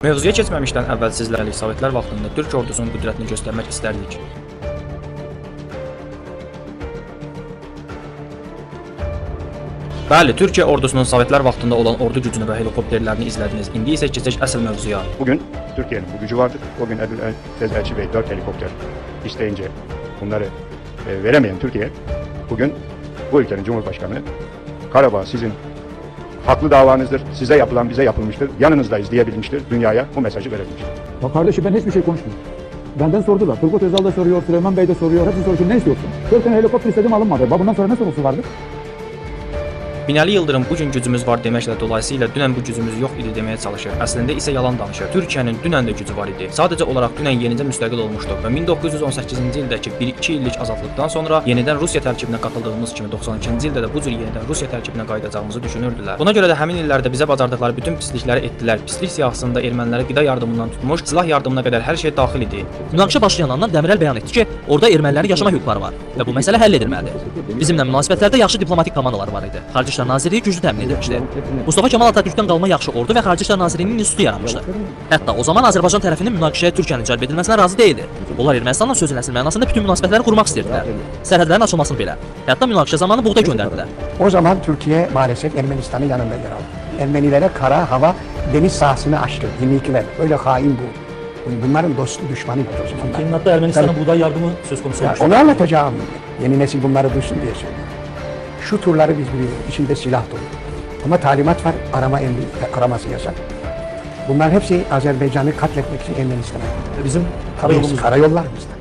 Mövzuya keçməmişdən əvvəl sizlərlə Sovetlər vaxtında Türk ordusunun qüdrətini göstərmək istərdik. Bəli, Türkiyə ordusunun Sovetlər vaxtında olan ordu gücünü və helikopterlərini izlədiniz. İndi isə keçək əsl mövzuya. Bugün Türkiye'nin bu gücü vardır. O gün Abdülaziz Elçi Bey 4 helikopter isteyince bunları veremeyen Türkiye, bugün bu ülkenin Cumhurbaşkanı, Karabağ sizin haklı davanızdır, size yapılan bize yapılmıştır, yanınızdayız diyebilmiştir, dünyaya bu mesajı verebilmiştir. Ya kardeşim ben hiçbir şey konuşmuyorum. Benden sordular. Turgut Özal da soruyor, Süleyman Bey de soruyor. Hepsi soruyor. Ne istiyorsun? 4 tane helikopter istedim alınmadı. Bundan sonra ne sorusu vardı? Binəli Yıldırım bugün gücümüz var deməklə dolayısıyla dünən bu gücümüz yox idi deməyə çalışır. Əslində isə yalan danışır. Türkiyənin dünən də gücü var idi. Sadəcə olaraq dünən yenicə müstəqil olmuşduq və 1918-ci ildəki 1-2 illik azadlıqdan sonra yenidən Rusiya tərkibinə qatıldığımız kimi 92-ci ildə də bu cür yenidən Rusiya tərkibinə qayıdacağımızı düşünürdülər. Buna görə də həmin illərdə bizə bacardıqları bütün pislikləri etdilər. Pislik siyahısında erməniləri qida yardımından tutmuş, silah yardımına qədər hər şey daxil idi. Münaqişə başlayandan Dəmirəl bəyan etdi ki, orada ermənilərin yaşama hüquqları var və bu məsələ həll edilməlidir. Bizimlə münasibətlərdə yaxşı diplomatik komandalar var idi. Xarici İşlər Nazirliyi güclü təmin edilmişdi. Mustafa Kemal Atatürkdən qalma yaxşı ordu və Xarici İşlər Nazirliyinin institutu yaranmışdı. Hətta o zaman Azərbaycan tərəfinin münaqişəyə Türkiyənin cəlb edilməsinə razı deyildi. Onlar Ermənistanla sözün əsl mənasında bütün münasibətləri qurmaq istəyirdilər. Sərhədlərin açılmasını belə. Hətta münaqişə zamanı buğda göndərdilər. O zaman Türkiye maalesef Ermenistan'ın yanında yer aldı. Ermenilere kara, hava, deniz sahasını açtı. 22'ler. Öyle hain bu. Bunların dostu düşmanıydı o zamanlar. Senin hatta Ermenistan'a buğday yardımı söz konusu olmuş. Onu anlatacağım. Yeni nesil bunları duysun diye söylüyorum. Şu turları biz biliyoruz. İçinde silah dolu. Ama talimat var. Arama emri, araması yasak. Bunlar hepsi Azerbaycan'ı katletmek için Ermenistan'a. Bizim karayollarımızda.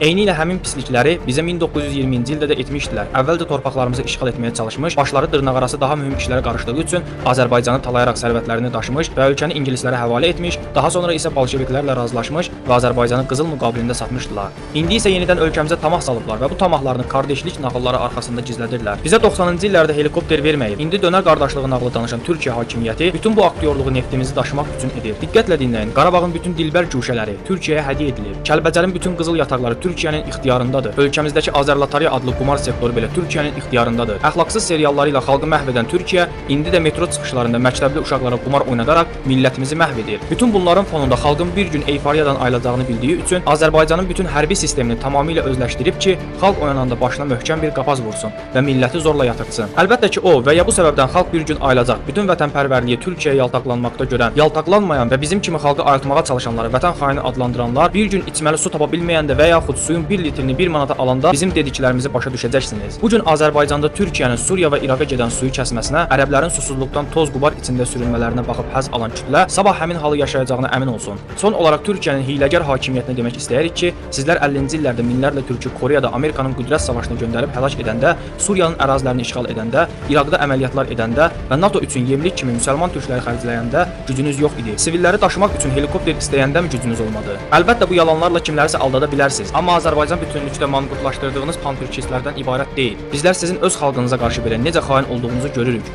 Eynilə həmin pislikləri bizə 1920-ci ildə də etmişdilər. Əvvəlcə torpaqlarımızı işğal etməyə çalışmış, başları dırnaqarası daha mühüm işlərə qarışdığı üçün Azərbaycanı talayaraq sərvətlərini daşımış və ölkəni ingilislərə həvalə etmiş, daha sonra isə bolşeviklərlə razılaşmış və Azərbaycanı qızıl müqabilində satmışdılar. İndi isə yenidən ölkəmizə tamah salıblar və bu tamahlarını qardaşlik nağılları arxasında gizlədirlər. Bizə 90-cı illərdə helikopter verməyib. İndi dönər qardaşlığı nağılı danışan Türkiyə hakimiyyəti bütün bu aktyorluğu neftimizi daşımaq üçün edir. Diqqətlə dinləyin. Qarabağın bütün dilbər güşələri Türkiyəyə hədiyyə edilib. Kəlbəcərin bütün qızıl yataqları Türkiyənin ixtiyarındadır. Ölkəmizdəki Azərlatariya adlı qumar sektoru belə Türkiyənin ixtiyarındadır. Əxlaqsız serialları ilə xalqı məhv edən Türkiyə indi də metro çıxışlarında məktəbli uşaqlara qumar oynadaraq millətimizi məhv edir. Bütün bunların fonunda xalqın bir gün eyfariyadan ayılacağını bildiyi üçün Azərbaycanın bütün hərbi sistemini tamamilə özləşdirib ki, xalq oyananda başına möhkəm bir qapaz vursun və milləti zorla yatırsın. Əlbəttə ki, o və ya bu səbəbdən xalq bir gün ayılacaq. Bütün vətənpərvərliyi Türkiyəyə yaltaqlanmaqda görən, yaltaqlanmayan və bizim kimi xalqı ayıltmağa çalışanları vətən xaini adlandıranlar bir gün içməli su tapa bilməyəndə və yaxud suyun 1 litrini 1 manata alanda bizim dediklərimizi başa düşəcəksiniz. Bu gün Azərbaycanda Türkiyənin Suriya və İraqa gedən suyu kəsməsinə, ərəblərin susuzluqdan toz qubar içində sürünmələrinə baxıb həzz alan kütlə sabah həmin halı yaşayacağına əmin olsun. Son olaraq Türkiyənin hiyləgər hakimiyyətinə demək istəyirik ki, sizlər 50-ci illərdə minlərlə türkü Koreyada Amerikanın qüdrət savaşına göndərib həlak edəndə, Suriyanın ərazilərini işğal edəndə, İraqda əməliyyatlar edəndə və NATO üçün yemlik kimi müsəlman türkləri xərcləyəndə gücünüz yox idi. Sivilləri daşımaq üçün helikopter istəyəndə mi gücünüz olmadı? Əlbəttə bu yalanlarla kimlərisə aldada bilərsiniz. Amma Azərbaycan bütünlükdə manqurtlaşdırdığınız panturkistlərdən ibarət deyil. Bizlər sizin öz xalqınıza qarşı belə necə xain olduğunuzu görürük.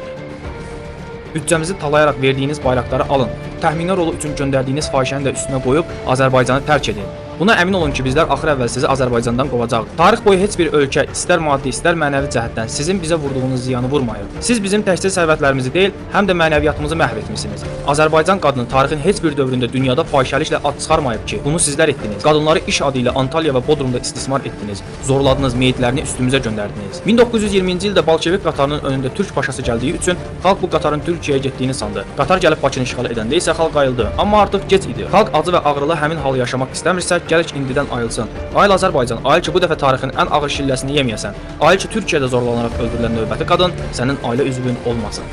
Büdcəmizi talayaraq verdiyiniz bayraqları alın. Təxminə rolu üçün göndərdiyiniz fahişəni də üstünə qoyub Azərbaycanı tərk edin. Buna əmin olun ki, bizlər axır əvvəl sizi Azərbaycandan qovacaq. Tarix boyu heç bir ölkə, istər maddi, istər mənəvi cəhətdən sizin bizə vurduğunuz ziyanı vurmayıb. Siz bizim təkcə sərvətlərimizi deyil, həm də mənəviyyatımızı məhv etmisiniz. Azərbaycan qadını tarixin heç bir dövründə dünyada fahişəliklə ad çıxarmayıb ki, bunu sizlər etdiniz. Qadınları iş adı ilə Antalya və Bodrumda istismar etdiniz. Zorladınız, meyitlərini üstümüzə göndərdiniz. 1920-ci ildə Bolşevik qatarının önündə türk paşası gəldiyi üçün xalq bu qatarın Türkiyəyə getdiyini sandı. Qatar gəlib Bakını işğal edəndə isə xalq ayıldı. Amma artıq gec idi. Xalq acı və ağrılı həmin halı yaşamaq istəmirsə, gəlik indidən ayılsın. Ayıl Azərbaycan, ayıl ki bu dəfə tarixin ən ağır şilləsini yeməyəsən. Ayıl ki Türkiyədə zorlanaraq öldürülən növbəti qadın sənin ailə üzvün olmasın.